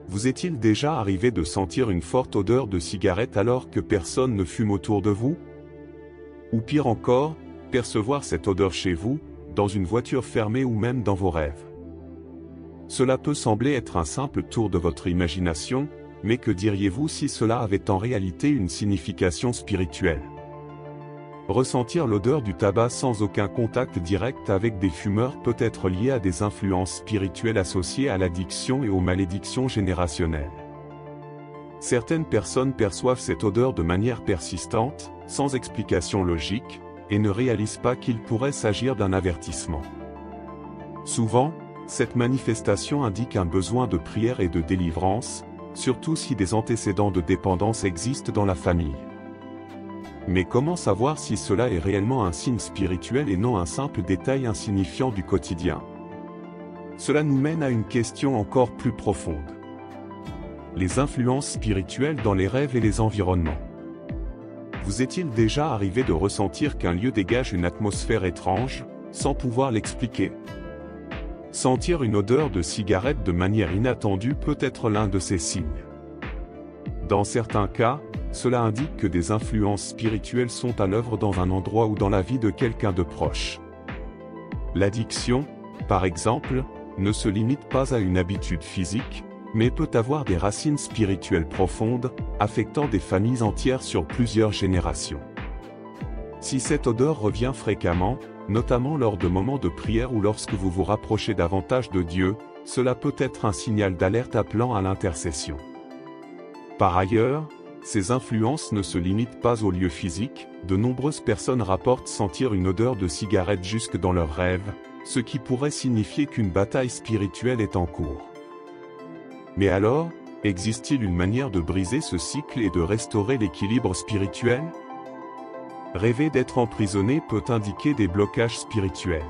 Vous est-il déjà arrivé de sentir une forte odeur de cigarette alors que personne ne fume autour de vous? Ou pire encore, percevoir cette odeur chez vous, dans une voiture fermée ou même dans vos rêves. Cela peut sembler être un simple tour de votre imagination, mais que diriez-vous si cela avait en réalité une signification spirituelle? Ressentir l'odeur du tabac sans aucun contact direct avec des fumeurs peut être lié à des influences spirituelles associées à l'addiction et aux malédictions générationnelles. Certaines personnes perçoivent cette odeur de manière persistante, sans explication logique, et ne réalisent pas qu'il pourrait s'agir d'un avertissement. Souvent, cette manifestation indique un besoin de prière et de délivrance, surtout si des antécédents de dépendance existent dans la famille. Mais comment savoir si cela est réellement un signe spirituel et non un simple détail insignifiant du quotidien? Cela nous mène à une question encore plus profonde. Les influences spirituelles dans les rêves et les environnements. Vous est-il déjà arrivé de ressentir qu'un lieu dégage une atmosphère étrange, sans pouvoir l'expliquer? Sentir une odeur de cigarette de manière inattendue peut être l'un de ces signes. Dans certains cas, cela indique que des influences spirituelles sont à l'œuvre dans un endroit ou dans la vie de quelqu'un de proche. L'addiction, par exemple, ne se limite pas à une habitude physique, mais peut avoir des racines spirituelles profondes, affectant des familles entières sur plusieurs générations. Si cette odeur revient fréquemment, notamment lors de moments de prière ou lorsque vous vous rapprochez davantage de Dieu, cela peut être un signal d'alerte appelant à l'intercession. Par ailleurs, ces influences ne se limitent pas au lieu physique, de nombreuses personnes rapportent sentir une odeur de cigarette jusque dans leurs rêves, ce qui pourrait signifier qu'une bataille spirituelle est en cours. Mais alors, existe-t-il une manière de briser ce cycle et de restaurer l'équilibre spirituel? Rêver d'être emprisonné peut indiquer des blocages spirituels.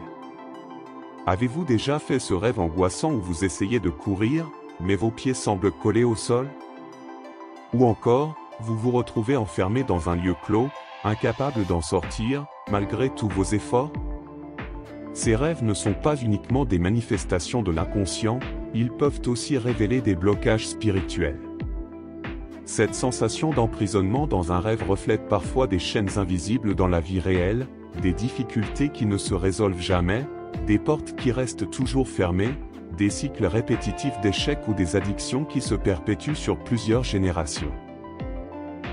Avez-vous déjà fait ce rêve angoissant où vous essayez de courir, mais vos pieds semblent collés au sol? Ou encore, vous vous retrouvez enfermé dans un lieu clos, incapable d'en sortir, malgré tous vos efforts? Ces rêves ne sont pas uniquement des manifestations de l'inconscient, ils peuvent aussi révéler des blocages spirituels. Cette sensation d'emprisonnement dans un rêve reflète parfois des chaînes invisibles dans la vie réelle, des difficultés qui ne se résolvent jamais, des portes qui restent toujours fermées, des cycles répétitifs d'échecs ou des addictions qui se perpétuent sur plusieurs générations.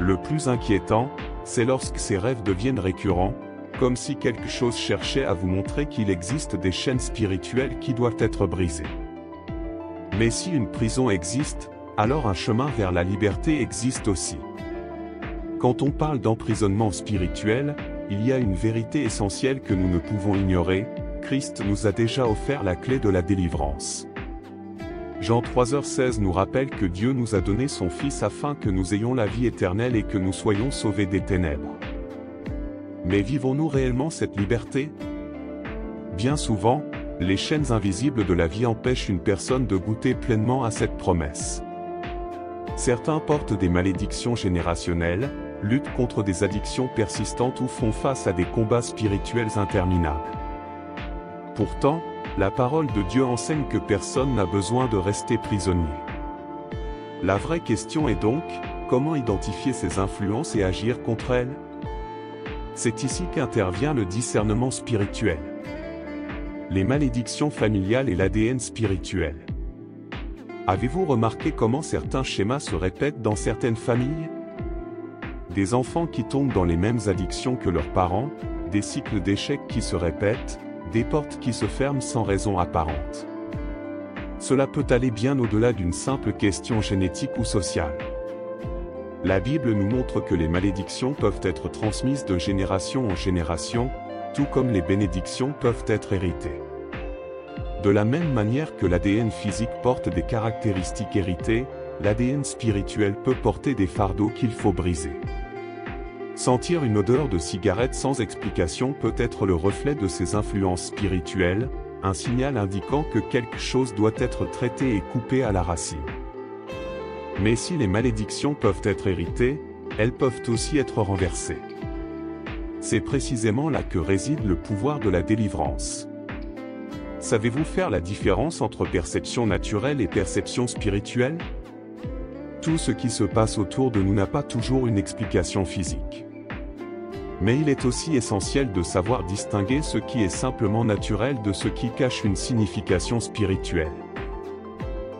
Le plus inquiétant, c'est lorsque ces rêves deviennent récurrents, comme si quelque chose cherchait à vous montrer qu'il existe des chaînes spirituelles qui doivent être brisées. Mais si une prison existe, alors un chemin vers la liberté existe aussi. Quand on parle d'emprisonnement spirituel, il y a une vérité essentielle que nous ne pouvons ignorer: Christ nous a déjà offert la clé de la délivrance. Jean 3h16 nous rappelle que Dieu nous a donné son Fils afin que nous ayons la vie éternelle et que nous soyons sauvés des ténèbres. Mais vivons-nous réellement cette liberté? Bien souvent, les chaînes invisibles de la vie empêchent une personne de goûter pleinement à cette promesse. Certains portent des malédictions générationnelles, luttent contre des addictions persistantes ou font face à des combats spirituels interminables. Pourtant, la parole de Dieu enseigne que personne n'a besoin de rester prisonnier. La vraie question est donc, comment identifier ces influences et agir contre elles? C'est ici qu'intervient le discernement spirituel. Les malédictions familiales et l'ADN spirituel. Avez-vous remarqué comment certains schémas se répètent dans certaines familles? Des enfants qui tombent dans les mêmes addictions que leurs parents, des cycles d'échecs qui se répètent, des portes qui se ferment sans raison apparente. Cela peut aller bien au-delà d'une simple question génétique ou sociale. La Bible nous montre que les malédictions peuvent être transmises de génération en génération, tout comme les bénédictions peuvent être héritées. De la même manière que l'ADN physique porte des caractéristiques héritées, l'ADN spirituel peut porter des fardeaux qu'il faut briser. Sentir une odeur de cigarette sans explication peut être le reflet de ces influences spirituelles, un signal indiquant que quelque chose doit être traité et coupé à la racine. Mais si les malédictions peuvent être héritées, elles peuvent aussi être renversées. C'est précisément là que réside le pouvoir de la délivrance. Savez-vous faire la différence entre perception naturelle et perception spirituelle ? Tout ce qui se passe autour de nous n'a pas toujours une explication physique. Mais il est aussi essentiel de savoir distinguer ce qui est simplement naturel de ce qui cache une signification spirituelle.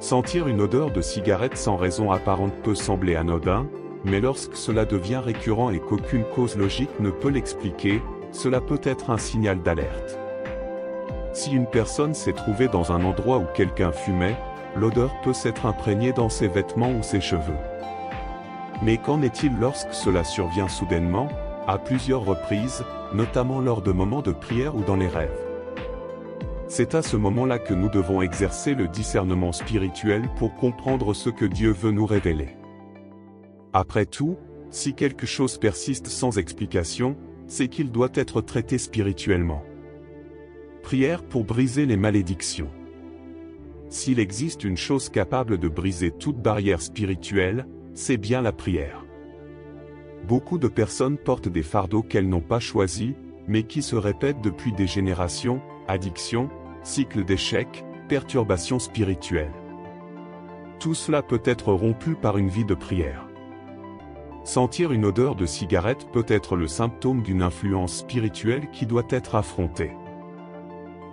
Sentir une odeur de cigarette sans raison apparente peut sembler anodin, mais lorsque cela devient récurrent et qu'aucune cause logique ne peut l'expliquer, cela peut être un signal d'alerte. Si une personne s'est trouvée dans un endroit où quelqu'un fumait, l'odeur peut s'être imprégnée dans ses vêtements ou ses cheveux. Mais qu'en est-il lorsque cela survient soudainement, à plusieurs reprises, notamment lors de moments de prière ou dans les rêves? C'est à ce moment-là que nous devons exercer le discernement spirituel pour comprendre ce que Dieu veut nous révéler. Après tout, si quelque chose persiste sans explication, c'est qu'il doit être traité spirituellement. Prière pour briser les malédictions. S'il existe une chose capable de briser toute barrière spirituelle, c'est bien la prière. Beaucoup de personnes portent des fardeaux qu'elles n'ont pas choisis, mais qui se répètent depuis des générations: addiction, cycle d'échecs, perturbations spirituelles. Tout cela peut être rompu par une vie de prière. Sentir une odeur de cigarette peut être le symptôme d'une influence spirituelle qui doit être affrontée.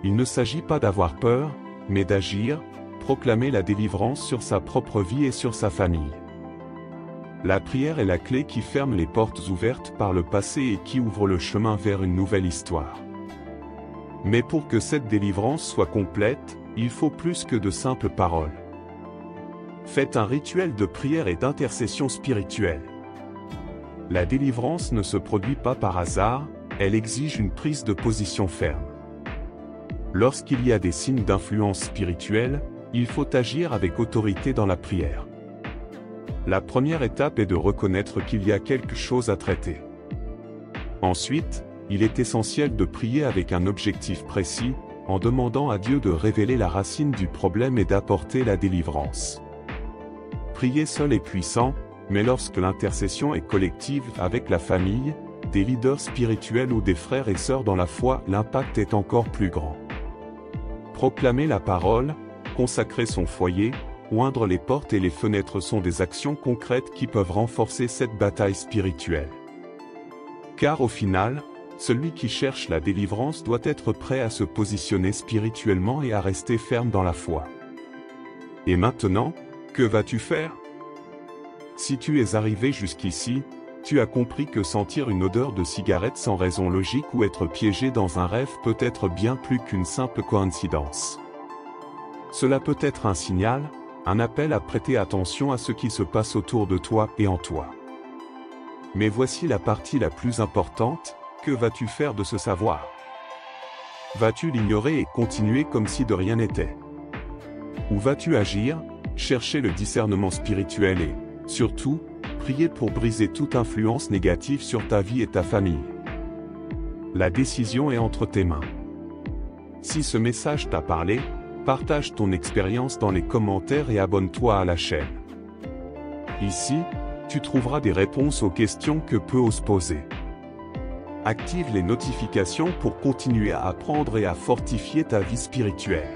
Il ne s'agit pas d'avoir peur, mais d'agir, proclamer la délivrance sur sa propre vie et sur sa famille. La prière est la clé qui ferme les portes ouvertes par le passé et qui ouvre le chemin vers une nouvelle histoire. Mais pour que cette délivrance soit complète, il faut plus que de simples paroles. Faites un rituel de prière et d'intercession spirituelle. La délivrance ne se produit pas par hasard, elle exige une prise de position ferme. Lorsqu'il y a des signes d'influence spirituelle, il faut agir avec autorité dans la prière. La première étape est de reconnaître qu'il y a quelque chose à traiter. Ensuite, il est essentiel de prier avec un objectif précis, en demandant à Dieu de révéler la racine du problème et d'apporter la délivrance. Prier seul est puissant, mais lorsque l'intercession est collective avec la famille, des leaders spirituels ou des frères et sœurs dans la foi, l'impact est encore plus grand. Proclamer la parole, consacrer son foyer, oindre les portes et les fenêtres sont des actions concrètes qui peuvent renforcer cette bataille spirituelle. Car au final, celui qui cherche la délivrance doit être prêt à se positionner spirituellement et à rester ferme dans la foi. Et maintenant, que vas-tu faire? Si tu es arrivé jusqu'ici, tu as compris que sentir une odeur de cigarette sans raison logique ou être piégé dans un rêve peut être bien plus qu'une simple coïncidence. Cela peut être un signal, un appel à prêter attention à ce qui se passe autour de toi et en toi. Mais voici la partie la plus importante: que vas-tu faire de ce savoir? Vas-tu l'ignorer et continuer comme si de rien n'était? Ou vas-tu agir, chercher le discernement spirituel et, surtout, prier pour briser toute influence négative sur ta vie et ta famille? La décision est entre tes mains. Si ce message t'a parlé, partage ton expérience dans les commentaires et abonne-toi à la chaîne. Ici, tu trouveras des réponses aux questions que peu osent poser. Active les notifications pour continuer à apprendre et à fortifier ta vie spirituelle.